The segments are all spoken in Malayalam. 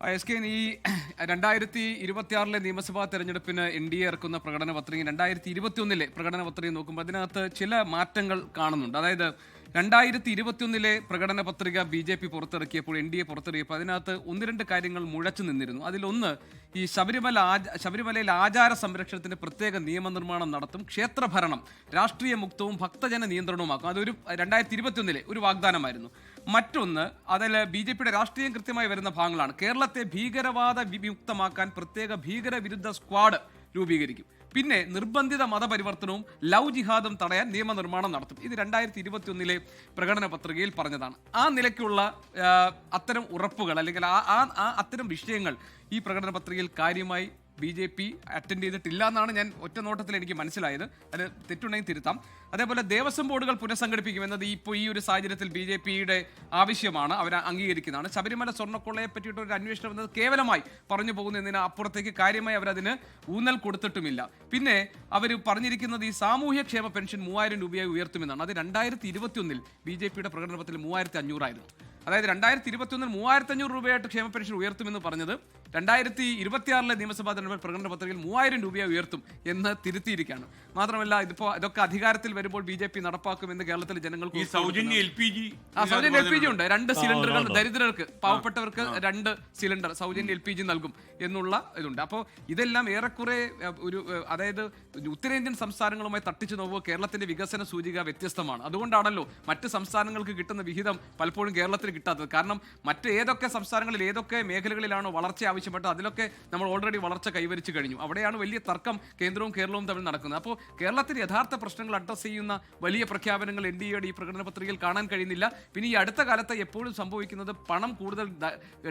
എസ് കെ ഈ 2026 നിയമസഭാ തെരഞ്ഞെടുപ്പിന് NDA ഇറക്കുന്ന പ്രകടന പത്രിക 2021 പ്രകടന പത്രിക നോക്കുമ്പോൾ അതിനകത്ത് ചില മാറ്റങ്ങൾ കാണുന്നുണ്ട്. അതായത് 2021 പ്രകടന പത്രിക BJP പുറത്തിറക്കിയപ്പോൾ NDA പുറത്തിറക്കിയപ്പോൾ അതിനകത്ത് ഒന്ന് രണ്ട് കാര്യങ്ങൾ മുഴച്ചു നിന്നിരുന്നു. അതിലൊന്ന് ഈ ശബരിമലയിൽ ആചാര സംരക്ഷണത്തിന് പ്രത്യേക നിയമനിർമ്മാണം നടത്തും, ക്ഷേത്രഭരണം രാഷ്ട്രീയ മുക്തവും ഭക്തജന നിയന്ത്രണവുമാക്കും. അതൊരു 2021 ഒരു വാഗ്ദാനമായിരുന്നു. മറ്റൊന്ന് അതിൽ BJPയുടെ രാഷ്ട്രീയം കൃത്യമായി വരുന്ന ഭാഗങ്ങളാണ്. കേരളത്തെ ഭീകരവാദ വിമുക്തമാക്കാൻ പ്രത്യേക ഭീകരവിരുദ്ധ സ്ക്വാഡ് രൂപീകരിക്കും. പിന്നെ നിർബന്ധിത മതപരിവർത്തനവും ലവ് ജിഹാദും തടയാൻ നിയമനിർമ്മാണം നടത്തും. ഇത് 2021 പ്രകടന പത്രികയിൽ പറഞ്ഞതാണ്. ആ നിലയ്ക്കുള്ള അത്തരം ഉറപ്പുകൾ അല്ലെങ്കിൽ അത്തരം വിഷയങ്ങൾ ഈ പ്രകടന പത്രികയിൽ കാര്യമായി BJP അറ്റൻഡ് ചെയ്തിട്ടില്ല എന്നാണ് ഞാൻ ഒറ്റ നോട്ടത്തിൽ എനിക്ക് മനസ്സിലായത്. അത് തെറ്റുണ്ടെങ്കിൽ തിരുത്താം. അതേപോലെ ദേവസ്വം ബോർഡുകൾ പുനഃസംഘടിപ്പിക്കുമെന്നത് ഇപ്പോൾ ഈ ഒരു സാഹചര്യത്തിൽ BJPയുടെ ആവശ്യമാണ്, അവർ അംഗീകരിക്കുന്നതാണ്. ശബരിമല സ്വർണ്ണക്കൊള്ളയെ പറ്റിയിട്ട് ഒരു അന്വേഷണം എന്നത് കേവലമായി പറഞ്ഞു പോകുന്നതിന് അപ്പുറത്തേക്ക് കാര്യമായി അവരതിന് ഊന്നൽ കൊടുത്തിട്ടുമില്ല. പിന്നെ അവർ പറഞ്ഞിരിക്കുന്നത് ഈ സാമൂഹ്യക്ഷേമ പെൻഷൻ 3000 രൂപയായി ഉയർത്തുമെന്നാണ്. അത് 2021 BJPയുടെ പ്രകടനത്തിൽ 3500 ആയിരുന്നു. അതായത് 2021 3500 രൂപയായിട്ട് ക്ഷേമ പെൻഷൻ ഉയർത്തുമെന്ന് പറഞ്ഞത് 2026 നിയമസഭാ തെരഞ്ഞെടുപ്പ് പ്രകടന പത്രികയിൽ 3000 രൂപയായി ഉയർത്തും എന്ന് തിരുത്തിയിരിക്കുകയാണ്. മാത്രമല്ല ഇതൊക്കെ അധികാരത്തിൽ വരുമ്പോൾ BJP നടപ്പാക്കുമെന്ന് കേരളത്തിലെ ജനങ്ങൾക്ക് സൗജന്യ LPG ഉണ്ട്. 2 സിലിണ്ടറുകൾ ദരിദ്രർക്ക്, പാവപ്പെട്ടവർക്ക് 2 സിലിണ്ടർ സൗജന്യ LPG നൽകും എന്നുള്ള ഇതുണ്ട്. അപ്പോൾ ഇതെല്ലാം ഏറെക്കുറെ അതായത് ഉത്തരേന്ത്യൻ സംസ്ഥാനങ്ങളുമായി തട്ടിച്ചു നോക്കുമ്പോൾ കേരളത്തിന്റെ വികസന സൂചിക വ്യത്യസ്തമാണ്. അതുകൊണ്ടാണല്ലോ മറ്റ് സംസ്ഥാനങ്ങൾക്ക് കിട്ടുന്ന വിഹിതം പലപ്പോഴും കേരളത്തിന് കിട്ടാത്തത്. കാരണം മറ്റ് ഏതൊക്കെ സംസ്ഥാനങ്ങളിൽ ഏതൊക്കെ മേഖലകളിലാണോ വളർച്ച ആവശ്യപ്പെട്ടത് അതിലൊക്കെ നമ്മൾ ഓൾറെഡി വളർച്ച കൈവരിച്ചു കഴിഞ്ഞു. അവിടെയാണ് വലിയ തർക്കം കേന്ദ്രവും കേരളവും തമ്മിൽ നടക്കുന്നത്. അപ്പോൾ കേരളത്തിൽ യഥാർത്ഥ പ്രശ്നങ്ങൾ അഡ്രസ് ചെയ്യുന്ന വലിയ പ്രഖ്യാപനങ്ങൾ NDAയുടെ ഈ പ്രകടന പത്രികയിൽ കാണാൻ കഴിയുന്നില്ല. പിന്നെ ഈ അടുത്ത കാലത്ത് എപ്പോഴും സംഭവിക്കുന്നത് പണം കൂടുതൽ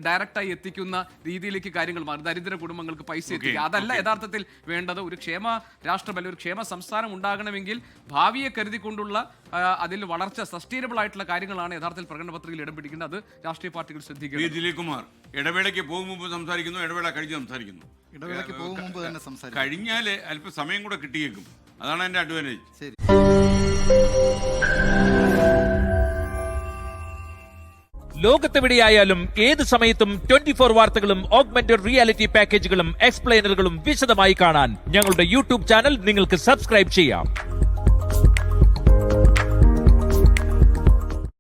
ഡയറക്റ്റായി എത്തിക്കുന്ന രീതിയിലേക്ക് കാര്യങ്ങൾ മാറി. ദരിദ്ര കുടുംബങ്ങൾക്ക് പൈസ എത്തിക്കുക, അതല്ല യഥാർത്ഥത്തിൽ വേണ്ടത്. ഒരു ക്ഷേമ രാഷ്ട്രം അല്ലെങ്കിൽ ഒരു ക്ഷേമ സംസ്ഥാനം ഉണ്ടാകണമെങ്കിൽ ഭാവിയെ കരുതിക്കൊണ്ടുള്ള അതിൽ വളർച്ച സസ്റ്റൈനബിൾ ആയിട്ടുള്ള കാര്യങ്ങളാണ് യഥാർത്ഥത്തിൽ പ്രകടന പത്രികയിൽ ഇടം പിടിക്കുന്നത്. അത് രാഷ്ട്രീയ പാർട്ടികൾ ശ്രദ്ധിക്കണം. ദിലീപ് കുമാർ ഇടവേളയ്ക്ക് പോകും മുമ്പ് സംസാരിക്കുന്നു, ഇടവേള കഴിഞ്ഞ് സംസാരിക്കുന്നു. ഇടവേളയ്ക്ക് പോകും മുമ്പ് തന്നെ സംസാരിക്കും. കഴിഞ്ഞാൽ അല്പം സമയം കൂടെ കിട്ടിയേക്കും. അതാണ് എന്റെ അഡ്വാൻറ്റേജ്. ശരി. ലോകത്തെവിടെയായാലും ഏത് സമയത്തും 24 വാർത്തകളും ഓഗ്മെന്റഡ് റിയാലിറ്റി പാക്കേജുകളും എക്സ്പ്ലെയിനറുകളും വിശദമായി കാണാൻ ഞങ്ങളുടെ YouTube ചാനൽ നിങ്ങൾക്ക് സബ്സ്ക്രൈബ് ചെയ്യാം.